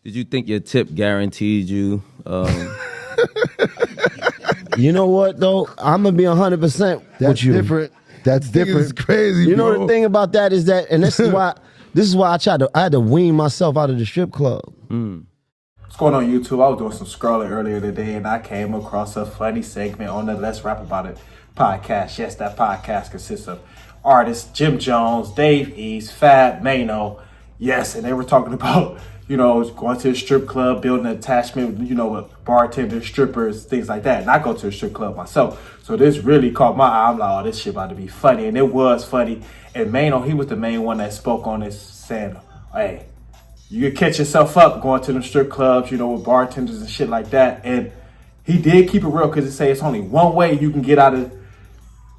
Did you think your tip guaranteed you? You know what though? I'm gonna be 100% with you. Different. That's different. It's crazy. You know bro. the thing about that is that, and this is why I had to wean myself out of the strip club. What's going on YouTube? I was doing some scrolling earlier today and I came across a funny segment on the Let's Rap About It podcast. Yes, that podcast consists of artists Jim Jones, Dave East, Fab, Maino. Yes, and they were talking about, going to a strip club, building an attachment, with bartenders, strippers, things like that. And I go to a strip club myself. So this really caught my eye. I'm like, oh, this shit about to be funny. And it was funny. And Maino, he was the main one that spoke on this, saying, hey, you could catch yourself up going to them strip clubs, with bartenders and shit like that. And he did keep it real because he say it's only one way you can get out of,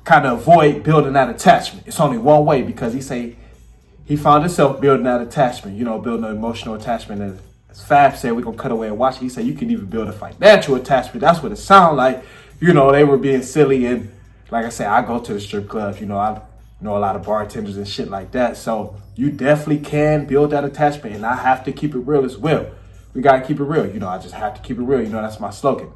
kind of avoid building that attachment. It's only one way because he say he found himself building that attachment, building an emotional attachment. And as Fab said, we're going to cut away and watch it. He said you can even build a financial attachment. That's what it sounded like. They were being silly. And like I said, I go to the strip clubs, I know a lot of bartenders and shit like that. So you definitely can build that attachment. And I have to keep it real as well. We got to keep it real. I just have to keep it real. That's my slogan.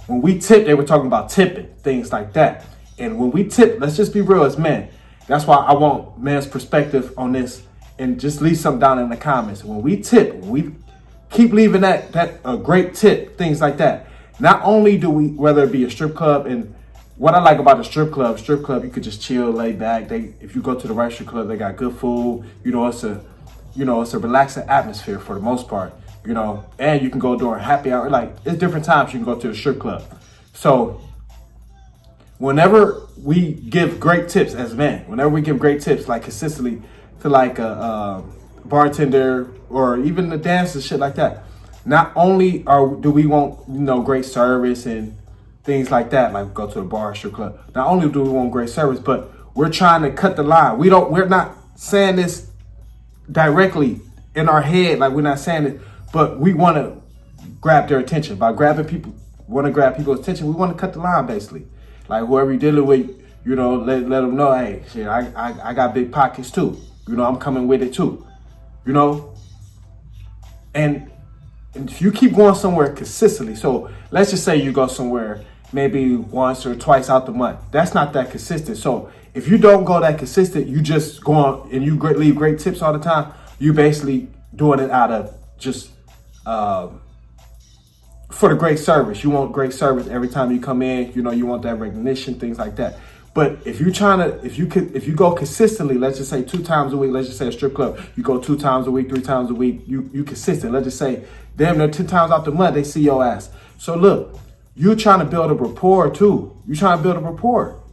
When we tip, they were talking about tipping, things like that. And when we tip, let's just be real as men. That's why I want men's perspective on this, and just leave something down in the comments. When we tip, we keep leaving that a great tip, things like that. Not only do we, whether it be a strip club, and what I like about the strip club, you could just chill, lay back. If you go to the right strip club, they got good food. It's a relaxing atmosphere for the most part. And you can go during happy hour. Like, it's different times you can go to the strip club. So whenever we give great tips as men, like consistently to like a bartender or even the dancers, shit like that, not only do we want, great service and things like that, like go to a bar or strip club, not only do we want great service, but we're trying to cut the line. We're not saying this directly in our head, like we're not saying it, but we want to grab their attention. By grab people's attention, we want to cut the line basically. Like whoever you're dealing with, let them know, hey, shit, I got big pockets too. I'm coming with it too. And if you keep going somewhere consistently, so let's just say you go somewhere maybe once or twice out the month. That's not that consistent. So if you don't go that consistent, you just go on and you leave great tips all the time, you basically doing it out of just for the great service. You want great service every time you come in. You want that recognition, things like that. But if you go consistently, let's just say 2 times a week, let's just say a strip club, you go 2 times a week, 3 times a week, you consistent. Let's just say, damn, they're 10 times out the month, they see your ass. So look, you're trying to build a rapport too. You're trying to build a rapport.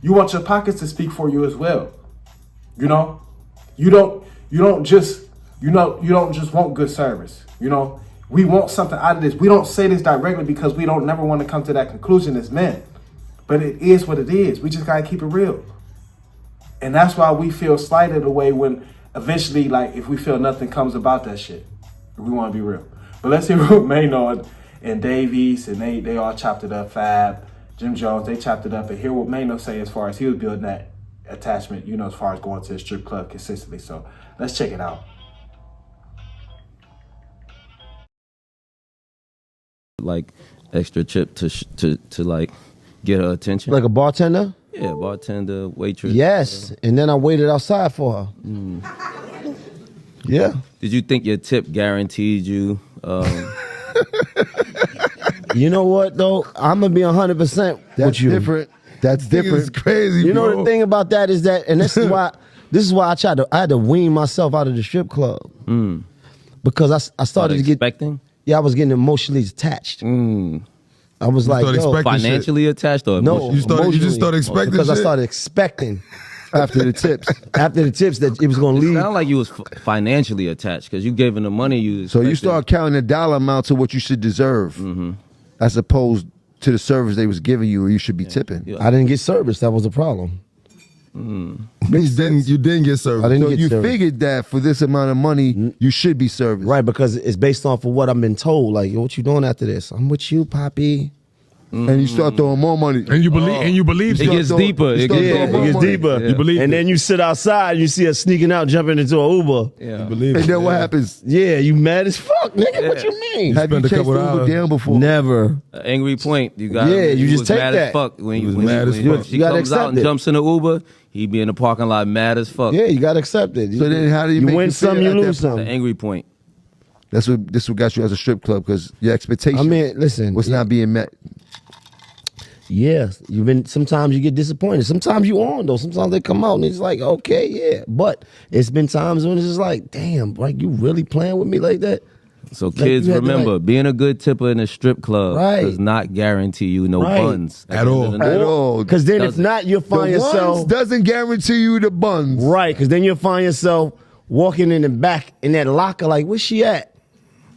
You want your pockets to speak for you as well. You don't just want good service. We want something out of this. We don't say this directly because we don't never want to come to that conclusion as men. But it is what it is. We just got to keep it real. And that's why we feel slighted away when eventually, like, if we feel nothing comes about that shit. We want to be real. But let's hear what Maino and Dave East, and they all chopped it up. Fab, Jim Jones, they chopped it up. And hear what Maino say as far as he was building that attachment, as far as going to the strip club consistently. So let's check it out. Like extra chip to like get her attention. Like a bartender? Yeah, bartender, waitress. Yes, and then I waited outside for her. Yeah. Did you think your tip guaranteed you? You know what though? I'm gonna be 100% with you. That's different. It's crazy. You know bro. the thing about that is that, and this is why I had to wean myself out of the strip club because I started to get expecting. Yeah, I was getting emotionally attached. I was like, yo, financially attached or no, you just started expecting because shit? I started expecting After the tips. after the tips that it was going to leave. It sounded like you was financially attached because you gave him the money you. So you start counting the dollar amount to what you should deserve, as opposed to the service they was giving you, or you should be tipping. Yeah. I didn't get service. That was the problem. You didn't get service. I didn't So get you service. figured that for this amount of money, you should be serviced. Right, because it's based off of what I've been told. Like, yo, what you doing after this? I'm with you, Poppy. and you start throwing more money. And you believe It gets deeper. It It gets deeper. You believe and it. then you sit outside and you see her sneaking out, jumping into an Uber. Yeah. Believe And it. then what happens? Yeah, you mad as fuck, nigga. What you mean? Have you spend a chased couple Uber hours. down before? Never. Angry point. You got. Yeah, you just was take mad that. as fuck when He was when mad as when fuck. she You gotta comes out accept and it. jumps in the Uber. He be in the parking lot mad as fuck. Yeah, you gotta accept it. So then how do you make win you feel some, you at that lose point? The some. angry point. This what got you as a strip club because your expectation I mean, listen. was not being met. Yeah, sometimes you get disappointed. Sometimes you on though. Sometimes they come out and it's like, okay, yeah. But it's been times when it's just like, damn, like you really playing with me like that? So kids, you had to, remember, like- being a good tipper in a strip club Right. does not guarantee you no Right. buns At the all. end of the night. At all. Because then if Doesn't. not, you'll The find yourself ones doesn't guarantee you the buns. right. Because then you'll find yourself walking in the back in that locker, like, where's she at?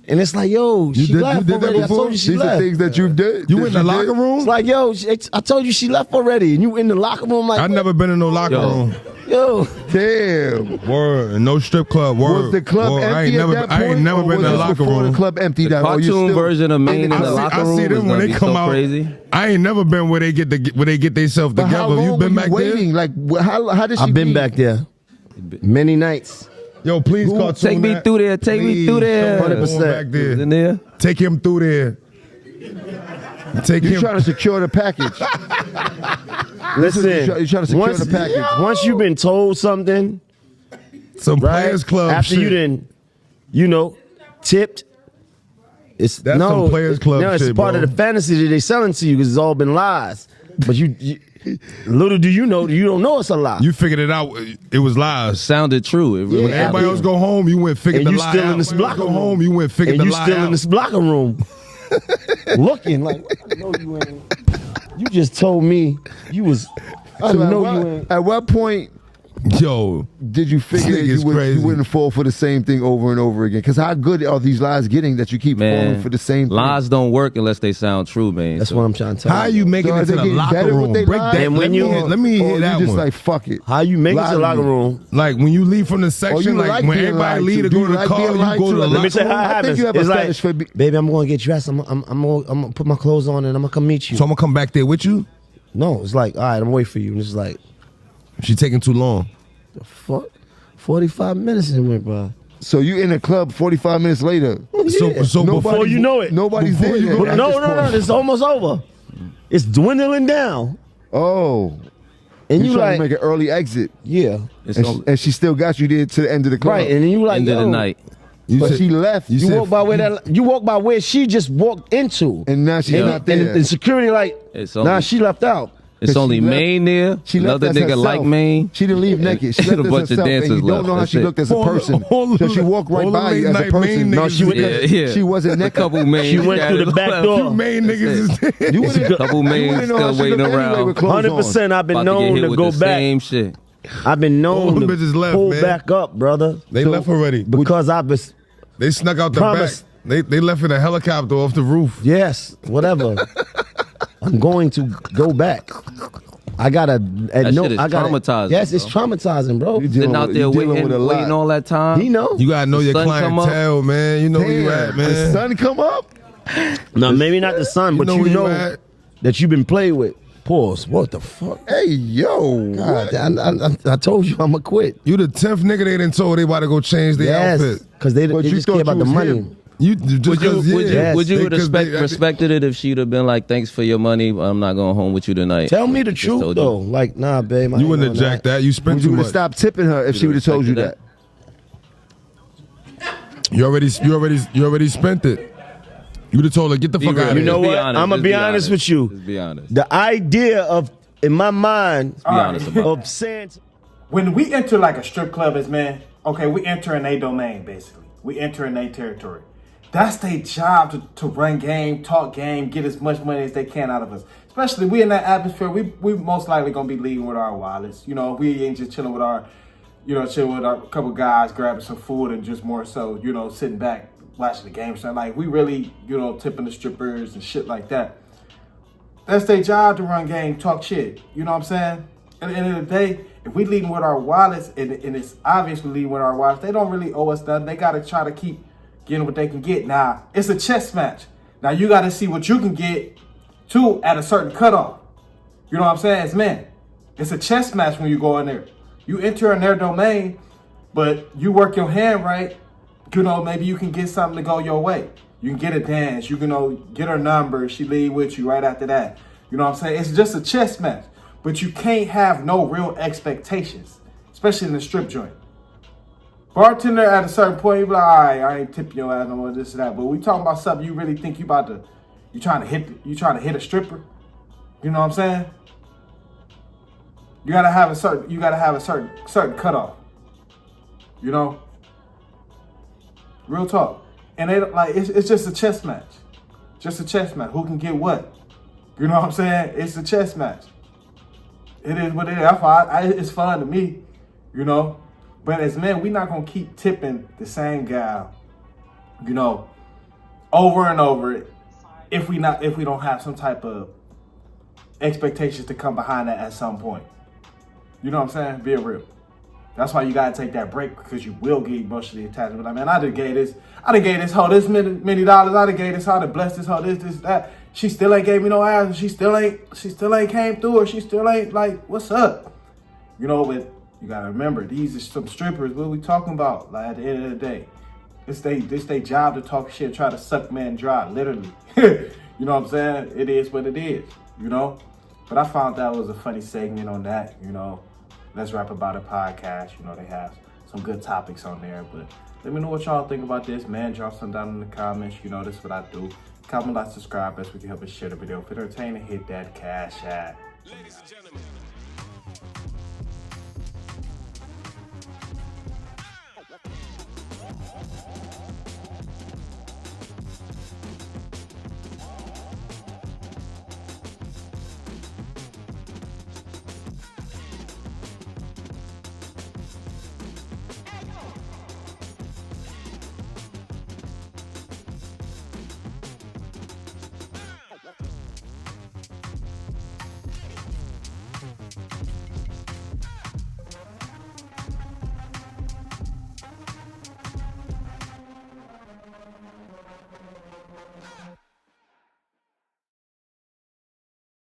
And it's like, yo, she left did that already. I before? told you she These are left. things that you've did. You that in the locker did. room? It's like, yo, I told you she left already, and you in the locker room like, I never been in no locker Yo. room. yo. Damn. Word. And no strip club. Word. Was the club Word. empty at that point? I ain't never or been in was the this locker before room. the club emptied The out? Or you cartoon still version of Maine in I the see- locker I room see is them when gonna they be come so out. crazy. I ain't never been where they get themselves But together. how long You been were back you waiting? there? Like, how did she I've been be? back there many nights. Yo, please cartoon Take me that. through there. Take me Please, through there. come on, 100%. back In there. there. Take him through there. Take You're him. trying to secure the package. Listen, You're trying to secure the package. Once you've been told something, Some right? Players Club After shit. you didn't, tipped. It's That's some Players Club No, it's shit, part bro. of the fantasy that they selling to you because it's all been lies. But you little do you know, you don't know it's a lie. You figured it out. It was lies. Sounded true. It really When everybody else go home, you went figure and the you lie still out. in this When locker go room. home, you went figure and the you lie still out. in this locker room, looking like I know you ain't. You just told me you was. I So know you ain't. at what point Yo, did you figure This nigga's you crazy. wouldn't fall for the same thing over and over again? Because how good are these lies getting that you keep falling Man, for the same thing? lies don't work unless they sound true, man. That's So- what I'm trying to tell how you. you making So it are to they the getting locker better with room? they Break lies? that. And when Let me Or hear you that just one. like fuck it. How you make it Lie to the to locker me. room? Like when you leave from the Oh, section, you like like when being everybody lied leave to to. go You to the like car, being you lied go to to. the Let me locker tell you how it room. I think happens. you have a It's fetish for Baby, I'm going to get dressed. I'm gonna put my clothes on and I'm gonna come meet you. So I'm gonna come back there with you. No, it's like, all right, I'm waiting for you. And it's like, She taking too long. the fuck? 45 minutes it went by. So you in a club 45 minutes later. So Before you know it. Nobody's Before there you yet go- at No, this no, no, point. it's almost over. It's dwindling down. Oh. And You you trying like, to make an early exit. yeah. It's And, on- and she still got you there to the end of the club. Right, and then you like, end of the yo, night. but said- she left. you You said- walk by where she just walked into. And now she's not there. And security like, It's only- nah, she left out. It's But only she left- Maine there. She left Another as nigga herself. like Maine. She didn't leave naked. She And left a bunch as of herself, dancers and you don't left. know how That's she it. looked as a All the- person. all the- So she walked right all the by you late as a night person. Maine No, niggas she is went there. Yeah, yeah. She wasn't A naked. couple Maine. She went through the back scattered door. left. You Maine niggas is there. You wouldn't- Couple you Maine wouldn't know how still she waiting looked anyway around. with clothes on. 100%. I've been About to get known hit to with go the back. same shit. I've been All known them to bitches left, pull man. back up, brother. They left already. Because I've been, They snuck out the Promise. back. They left in a helicopter off the roof. yes, whatever. I'm going to go back. I gotta. That shit is traumatizing, Yes, it's bro. traumatizing, bro. You Sitting dealing out with- there you dealing waiting, with a lot. waiting all that time. He know. You gotta know The your sun come up. clientele, man. You know where you Damn, at, the man. sun come up? No, maybe not the sun, but know you where you know at. that you've been played with. Pause. What the fuck? Hey, yo. God, what? I told you I'ma quit. You the 10th nigga they done told they about to go change their Yes, outfit. because they But just you care thought about you the was money. him. You just Would you, cause, would you, yeah. would you They- have 'cause they- respected it if she'd have been like, thanks for your money, but I'm not going home with you tonight? Tell me the Just truth told though. Like, nah, babe. I You ain't wouldn't have doing jacked that. You spent Would too you would much. have stopped tipping her if she would have told you that? You already spent it. You would have told her, get the Be fuck real. out of You here. know Just be what? honest. I'ma Just be be honest honest. with you. Just be honest. The idea of, in my mind, Be honest about it. of saying, When we enter like a strip club as man, okay, we enter in their domain basically. We enter in their territory. That's their job to run game, talk game, get as much money as they can out of us. Especially we in that atmosphere, we most likely gonna be leading with our wallets. You know, we ain't just chilling with our, chilling with our couple guys, grabbing some food and just more so, sitting back watching the game. So like we really, tipping the strippers and shit like that. That's their job to run game, talk shit. You know what I'm saying? At the end of the day, if we leading with our wallets, and it's obvious we leading with our wallets, they don't really owe us nothing. They got to try to keep getting what they can get. Now, it's a chess match. Now, you got to see what you can get Two, at a certain cutoff. You know what I'm saying? It's men. It's a chess match when you go in there. You enter in their domain, but you work your hand right. You know, maybe you can get something to go your way. You can get a dance. You can get her number. She leave with you right after that. You know what I'm saying? It's just a chess match. But you can't have no real expectations, especially in the strip joint. Bartender at a certain point, you be like, all right, I ain't tipping your ass no more, this and that. But we talking about something you really think you trying to hit a stripper. You know what I'm saying? You gotta have a certain cutoff. You know? Real talk. And they like it's just a chess match. Just a chess match. Who can get what? You know what I'm saying? It's a chess match. It is what it is. That's why it's fun to me, you know. But as men, we not gonna keep tipping the same gal, you know, over and over if we don't have some type of expectations to come behind that at some point. You know what I'm saying? Being real. That's why you gotta take that break, because you will get emotionally attached. But I mean, I done gave this hoe this many dollars. I done gave this hoe, I done blessed this hoe, this, that. She still ain't gave me no ass. She still ain't came through, or she still ain't like, what's up? You know, but you gotta remember, these are some strippers. What are we talking about? Like, at the end of the day, it's they job to talk shit, try to suck man dry, literally. You know what I'm saying? It is what it is, you know? But I found that was a funny segment on that, you know. Let's Rap About It podcast. You know, they have some good topics on there. But let me know what y'all think about this, man. Drop some down in the comments. You know, this is what I do. Comment, like, subscribe. Best we can help us share the video. If it's entertaining, hit that cash app. Ladies and gentlemen.